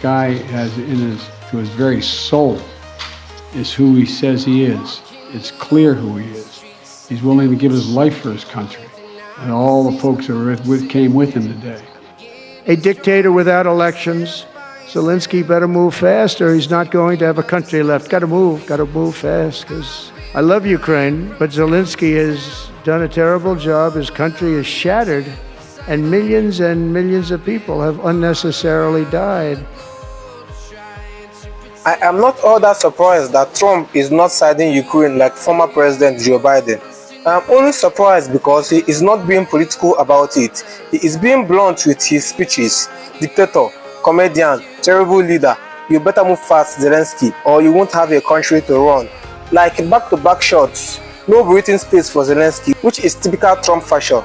guy has to his very soul is who he says he is. It's clear who he is. He's willing to give his life for his country. And all the folks that came with him today. A dictator without elections. Zelenskyy better move fast or he's not going to have a country left. Got to move fast, because I love Ukraine, but Zelenskyy has done a terrible job. His country is shattered, and millions of people have unnecessarily died. I am not all that surprised that Trump is not siding Ukraine like former President Joe Biden. I am only surprised because he is not being political about it. He is being blunt with his speeches. Dictator, comedian, terrible leader, you better move fast, Zelenskyy, or you won't have a country to run. Like back-to-back shots, no breathing space for Zelenskyy, which is typical Trump fashion.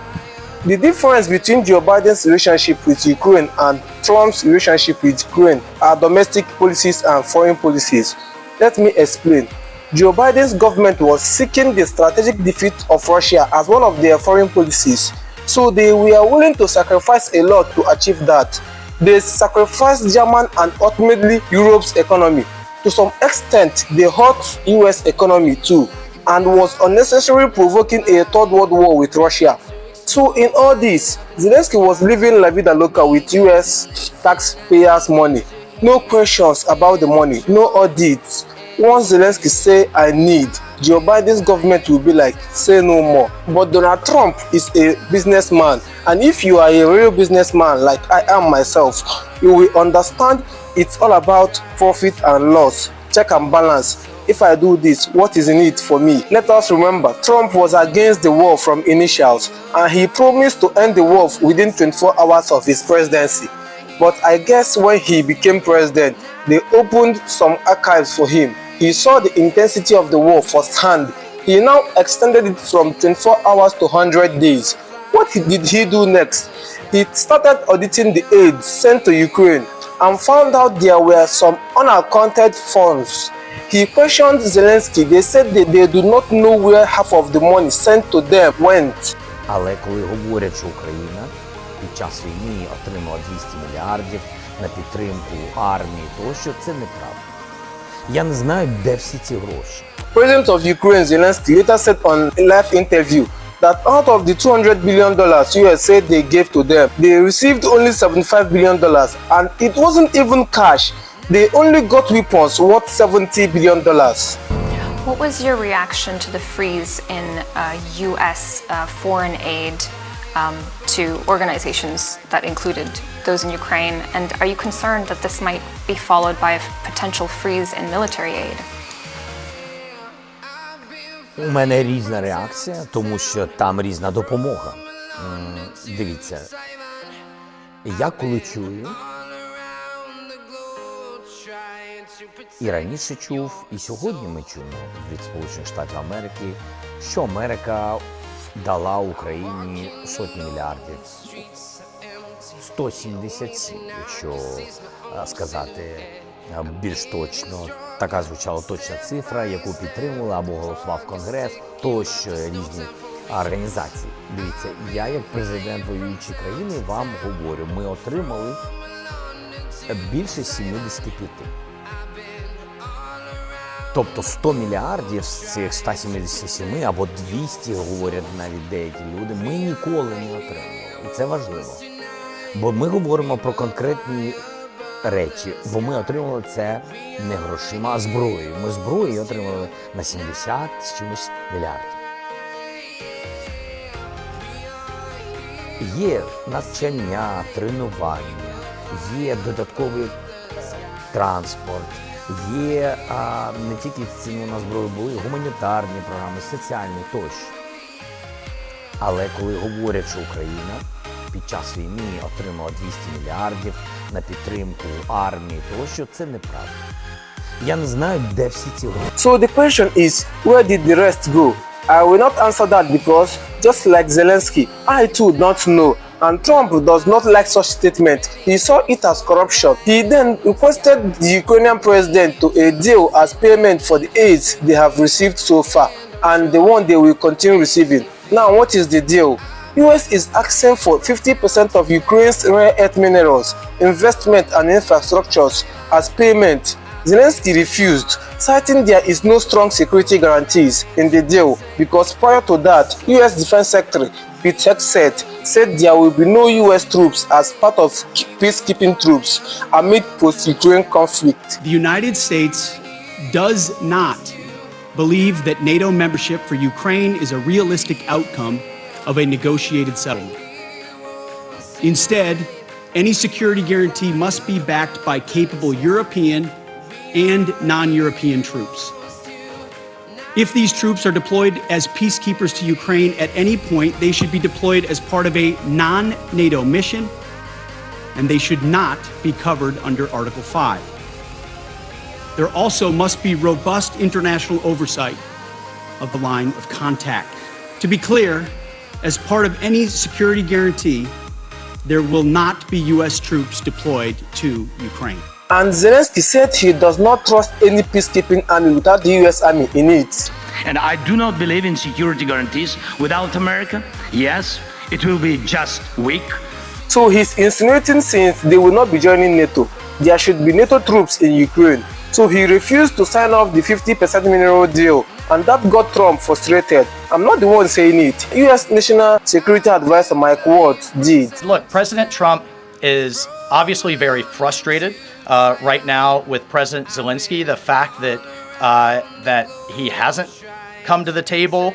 The difference between Joe Biden's relationship with Ukraine and Trump's relationship with Ukraine are domestic policies and foreign policies. Let me explain. Joe Biden's government was seeking the strategic defeat of Russia as one of their foreign policies, so they were willing to sacrifice a lot to achieve that. They sacrificed German and ultimately Europe's economy. To some extent, they hurt US economy too, and was unnecessarily provoking a third world war with Russia. So in all this, Zelenskyy was living la vida loca with US taxpayers' money. No questions about the money, no audits. Once Zelenskyy say I need, Joe Biden's government will be like, say no more. But Donald Trump is a businessman, and if you are a real businessman like I am myself, you will understand it's all about profit and loss, check and balance. If I do this, what is in it for me? Let us remember, Trump was against the war from initials, and he promised to end the war within 24 hours of his presidency. But I guess when he became president, they opened some archives for him. He saw the intensity of the war firsthand. He now extended it from 24 hours to 100 days. What did he do next? He started auditing the aid sent to Ukraine and found out there were some unaccounted funds. He questioned Zelenskyy. They said that they do not know where half of the money sent to them went. Але коли говорять, що Україна під час війни отримала 200 мільярдів на підтримку армії, тощо, це неправда. Я не знаю, де всі ці гроші. President of Ukraine Zelenskyy later said on a live interview that out of the $200 billion US said they gave to them, they received only $75 billion, and it wasn't even cash. They only got weapons worth $70 billion. What was your reaction to the freeze in US foreign aid to organizations that included those in Ukraine? And are you concerned that this might be followed by a potential freeze in military aid? У мене різна реакція, тому що там різна допомога. Дивіться, я коли чую, і раніше чув, і сьогодні ми чуємо від Сполучених Штатів Америки, що Америка дала Україні сотні мільярдів. 177, якщо сказати більш точно. Така звучала точна цифра, яку підтримували або голосував Конгрес, тощо різні організації. Дивіться, я як президент воюючої країни вам говорю, ми отримали більше 75. Тобто 100 мільярдів з цих 177 або 200, говорять навіть деякі люди, ми ніколи не отримали. І це важливо. Бо ми говоримо про конкретні речі, бо ми отримали це не грошима, а зброєю. Ми зброю отримали на 70 з чимось мільярдів. Є навчання, тренування, є додатковий транспорт, є не тільки ціну на зброю, були гуманітарні програми, соціальні тощо. Але коли говорять, що Україна під час війни отримала 200 мільярдів на підтримку армії, тощо, це неправда. Я не знаю, де всі ці гроші. So the question is, where did the rest go? I will not answer that because, just like Zelenskyy, I too don't know. And Trump does not like such statement. He saw it as corruption. He then requested the Ukrainian president to a deal as payment for the aids they have received so far, and the one they will continue receiving. Now, what is the deal? US is asking for 50% of Ukraine's rare earth minerals, investment and infrastructures as payment. Zelensky refused, citing there is no strong security guarantees in the deal because prior to that, US Defense Secretary Pete Hegseth said there will be no US troops as part of peacekeeping troops amid post-Ukraine conflict. The United States does not believe that NATO membership for Ukraine is a realistic outcome of a negotiated settlement. Instead, any security guarantee must be backed by capable European and non-European troops. If these troops are deployed as peacekeepers to Ukraine at any point, they should be deployed as part of a non-NATO mission, and they should not be covered under Article 5. There also must be robust international oversight of the line of contact. To be clear, as part of any security guarantee, there will not be US troops deployed to Ukraine. And Zelensky said he does not trust any peacekeeping army without the US army in it. And I do not believe in security guarantees without America. Yes, it will be just weak. So he's insinuating since they will not be joining NATO, there should be NATO troops in Ukraine. So he refused to sign off the 50% mineral deal, and that got Trump frustrated. I'm not the one saying it. US National Security Advisor Mike Waltz did. Look, President Trump is obviously very frustrated right now with President Zelensky. The fact that he hasn't come to the table.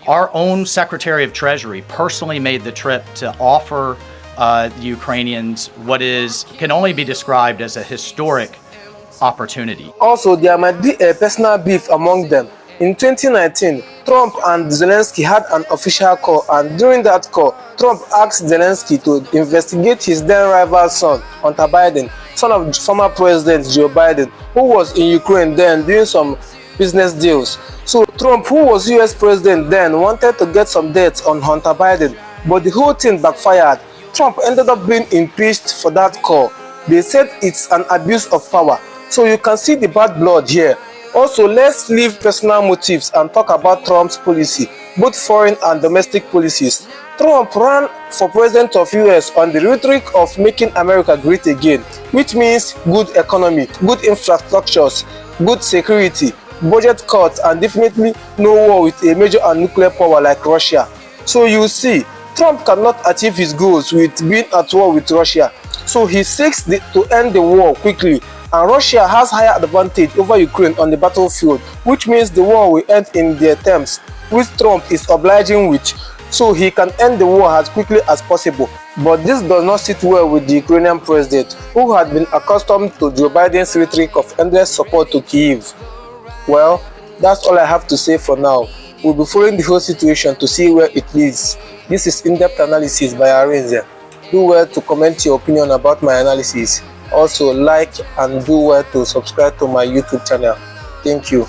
Our own Secretary of Treasury personally made the trip to offer the Ukrainians what can only be described as a historic opportunity. Also, there might be a personal beef among them. In 2019, Trump and Zelensky had an official call, and during that call, Trump asked Zelensky to investigate his then rival son, Hunter Biden, son of former President Joe Biden, who was in Ukraine then doing some business deals. So Trump, who was US President then, wanted to get some dirt on Hunter Biden, but the whole thing backfired. Trump ended up being impeached for that call. They said it's an abuse of power. So you can see the bad blood here. Also, let's leave personal motives and talk about Trump's policy, both foreign and domestic policies. Trump ran for president of US on the rhetoric of making America great again, which means good economy, good infrastructures, good security, budget cuts, and definitely no war with a major and nuclear power like Russia. So you see, Trump cannot achieve his goals with being at war with Russia. So he seeks to end the war quickly, and Russia has higher advantage over Ukraine on the battlefield, which means the war will end in their terms, which Trump is obliging with, so he can end the war as quickly as possible. But this does not sit well with the Ukrainian president, who had been accustomed to Joe Biden's rhetoric of endless support to Kyiv. Well, that's all I have to say for now. We'll be following the whole situation to see where it leads. This is in-depth analysis by Arinze. Do well to comment your opinion about my analysis. Also, like and do well to subscribe to my YouTube channel. Thank you.